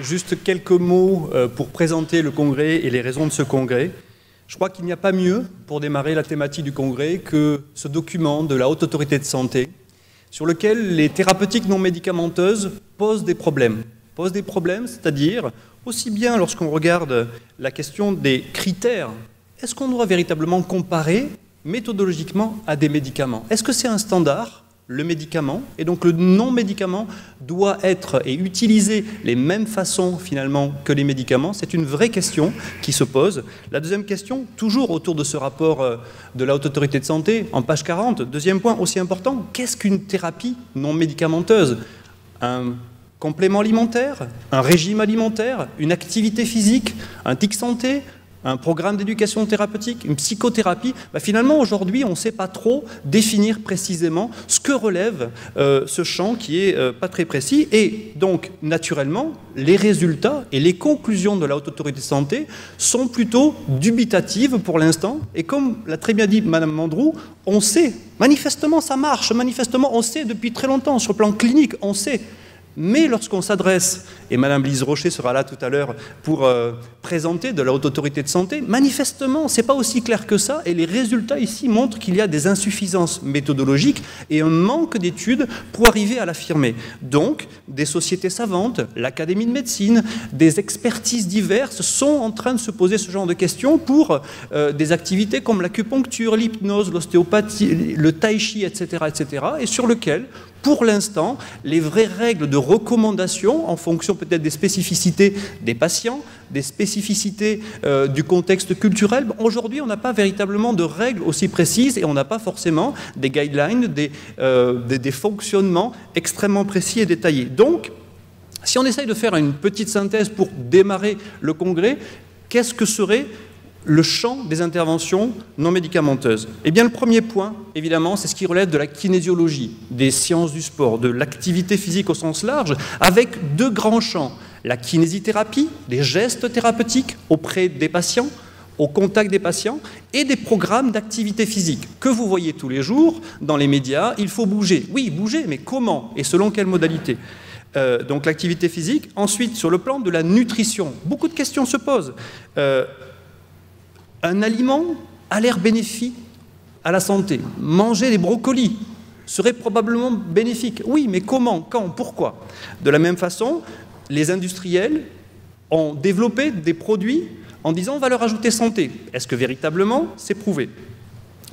juste quelques mots pour présenter le congrès et les raisons de ce congrès. Je crois qu'il n'y a pas mieux pour démarrer la thématique du congrès que ce document de la Haute Autorité de Santé sur lequel les thérapeutiques non médicamenteuses posent des problèmes. Posent des problèmes, c'est-à-dire aussi bien lorsqu'on regarde la question des critères, est-ce qu'on doit véritablement comparer méthodologiquement à des médicaments? Est-ce que c'est un standard, le médicament, et donc le non-médicament doit être et utiliser les mêmes façons finalement que les médicaments? C'est une vraie question qui se pose. La deuxième question, toujours autour de ce rapport de la Haute Autorité de Santé, en page 40, deuxième point aussi important, qu'est-ce qu'une thérapie non médicamenteuse? Un complément alimentaire, un régime alimentaire, une activité physique, un tic santé, un programme d'éducation thérapeutique, une psychothérapie, finalement aujourd'hui on ne sait pas trop définir précisément ce que relève ce champ qui est pas très précis, et donc naturellement les résultats et les conclusions de la Haute Autorité de Santé sont plutôt dubitatives pour l'instant, et comme l'a très bien dit Madame Mandroux, on sait, manifestement ça marche, manifestement on sait depuis très longtemps, sur le plan clinique on sait. Mais lorsqu'on s'adresse, et Mme Lise Rocher sera là tout à l'heure pour présenter de la Haute Autorité de Santé, manifestement, ce n'est pas aussi clair que ça, et les résultats ici montrent qu'il y a des insuffisances méthodologiques et un manque d'études pour arriver à l'affirmer. Donc, des sociétés savantes, l'Académie de médecine, des expertises diverses sont en train de se poser ce genre de questions pour des activités comme l'acupuncture, l'hypnose, l'ostéopathie, le tai chi, etc., et sur lequel, pour l'instant, les vraies règles de recommandation, en fonction peut-être des spécificités des patients, des spécificités du contexte culturel, aujourd'hui on n'a pas véritablement de règles aussi précises et on n'a pas forcément des guidelines, des fonctionnements extrêmement précis et détaillés. Donc, si on essaye de faire une petite synthèse pour démarrer le congrès, qu'est-ce que serait le champ des interventions non médicamenteuses? Eh bien, le premier point, évidemment, c'est ce qui relève de la kinésiologie, des sciences du sport, de l'activité physique au sens large, avec deux grands champs. La kinésithérapie, des gestes thérapeutiques auprès des patients, au contact des patients, et des programmes d'activité physique que vous voyez tous les jours dans les médias. Il faut bouger. Oui, bouger, mais comment et selon quelle modalité? Donc l'activité physique. Ensuite, sur le plan de la nutrition, beaucoup de questions se posent. Un aliment a l'air bénéfique à la santé. Manger des brocolis serait probablement bénéfique. Oui, mais comment? Quand? Pourquoi? De la même façon, les industriels ont développé des produits en disant on va leur ajouter santé. Est-ce que véritablement c'est prouvé?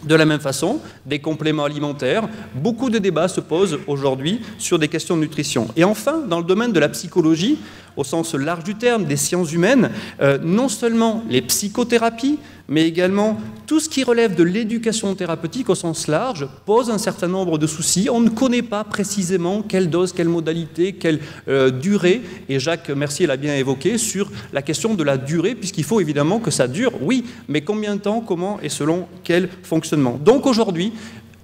De la même façon, des compléments alimentaires, beaucoup de débats se posent aujourd'hui sur des questions de nutrition. Et enfin, dans le domaine de la psychologie, au sens large du terme, des sciences humaines, non seulement les psychothérapies, mais également tout ce qui relève de l'éducation thérapeutique au sens large pose un certain nombre de soucis. On ne connaît pas précisément quelle dose, quelle modalité, quelle durée, et Jacques Mercier l'a bien évoqué sur la question de la durée, puisqu'il faut évidemment que ça dure, oui, mais combien de temps, comment et selon quel fonctionnement. Donc aujourd'hui,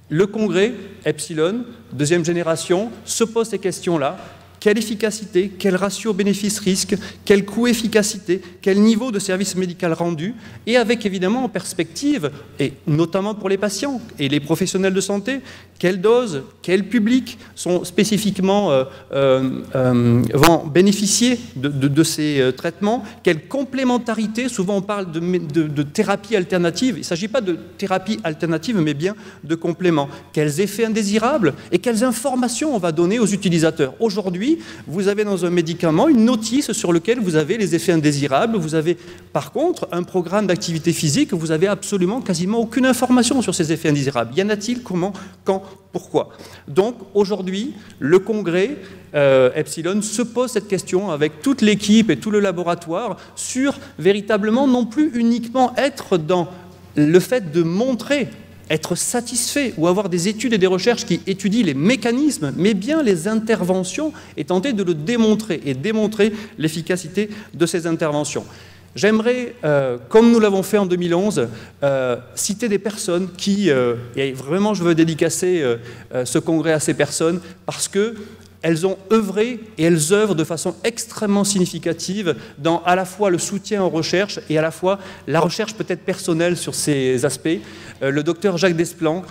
le congrès Epsilon, deuxième génération, se pose ces questions-là. Quelle efficacité, quel ratio bénéfice-risque, quel coût-efficacité, quel niveau de service médical rendu, et avec évidemment en perspective, et notamment pour les patients et les professionnels de santé, quelle dose, quel public sont spécifiquement vont bénéficier de ces traitements, quelle complémentarité, souvent on parle de thérapie alternative, il ne s'agit pas de thérapie alternative mais bien de complément, quels effets indésirables et quelles informations on va donner aux utilisateurs. Aujourd'hui, vous avez dans un médicament une notice sur laquelle vous avez les effets indésirables, vous avez par contre un programme d'activité physique, vous avez absolument quasiment aucune information sur ces effets indésirables. Y en a-t-il? Comment? Quand? Pourquoi? Donc aujourd'hui, le congrès Epsilon se pose cette question avec toute l'équipe et tout le laboratoire sur véritablement non plus uniquement être dans le fait de montrer, être satisfait ou avoir des études et des recherches qui étudient les mécanismes, mais bien les interventions et tenter de le démontrer et démontrer l'efficacité de ces interventions. J'aimerais, comme nous l'avons fait en 2011, citer des personnes qui, et vraiment je veux dédicacer ce congrès à ces personnes, parce que elles ont œuvré et elles œuvrent de façon extrêmement significative dans à la fois le soutien aux recherches et à la fois la recherche peut-être personnelle sur ces aspects. Le docteur Jacques Desplan,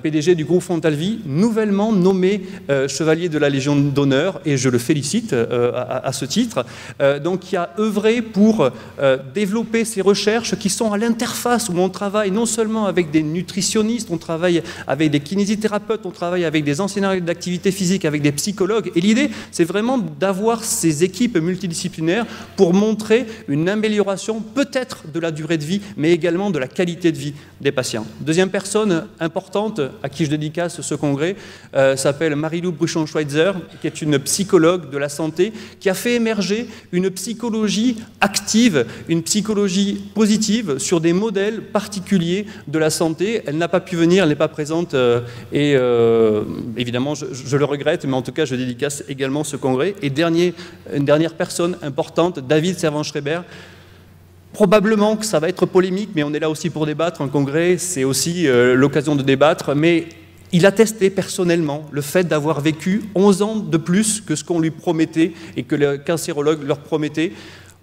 PDG du groupe Fontalvi, nouvellement nommé chevalier de la Légion d'honneur, et je le félicite à ce titre, donc qui a œuvré pour développer ces recherches qui sont à l'interface, où on travaille non seulement avec des nutritionnistes, on travaille avec des kinésithérapeutes, on travaille avec des enseignants d'activité physique, avec des psychologues, et l'idée c'est vraiment d'avoir ces équipes multidisciplinaires pour montrer une amélioration peut-être de la durée de vie, mais également de la qualité de vie des patients. Deuxième personne importante à qui je dédicace ce congrès s'appelle Marie-Lou Bruchon-Schweitzer, qui est une psychologue de la santé, qui a fait émerger une psychologie active, une psychologie positive sur des modèles particuliers de la santé. Elle n'a pas pu venir, elle n'est pas présente et évidemment je le regrette, mais en tout cas je dédicace également ce congrès. Et une dernière personne importante, David Servan-Schreiber. Probablement que ça va être polémique, mais on est là aussi pour débattre. Un congrès, c'est aussi l'occasion de débattre, mais il a testé personnellement le fait d'avoir vécu 11 ans de plus que ce qu'on lui promettait et que le cancérologue leur promettait.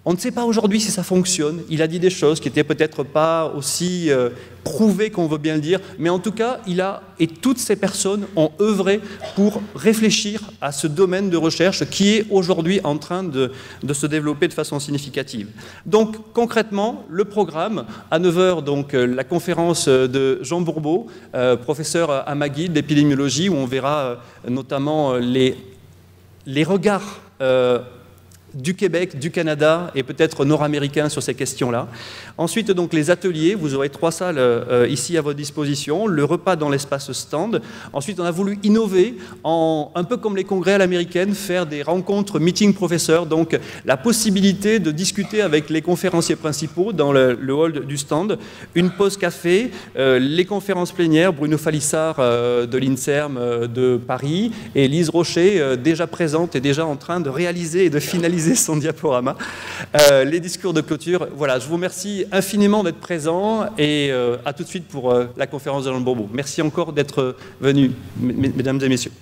On ne sait pas aujourd'hui si ça fonctionne. Il a dit des choses qui n'étaient peut-être pas aussi prouvées qu'on veut bien le dire, mais en tout cas, et toutes ces personnes ont œuvré pour réfléchir à ce domaine de recherche qui est aujourd'hui en train de se développer de façon significative. Donc, concrètement, le programme, à 9 h, donc, la conférence de Jean Bourbeau, professeur à McGill d'épidémiologie, où on verra notamment les regards du Québec, du Canada et peut-être nord-américains sur ces questions-là. Ensuite, donc, les ateliers, vous aurez 3 salles ici à votre disposition, le repas dans l'espace stand. Ensuite, on a voulu innover, un peu comme les congrès à l'américaine, faire des rencontres meeting professeurs, donc la possibilité de discuter avec les conférenciers principaux dans le hall du stand, une pause café, les conférences plénières, Bruno Falissard de l'INSERM de Paris et Lise Rocher, déjà présente et déjà en train de réaliser et de finaliser son diaporama. Les discours de clôture. Voilà, je vous remercie infiniment d'être présent et à tout de suite pour la conférence de Jean Bourbeau. Merci encore d'être venus, mesdames et messieurs.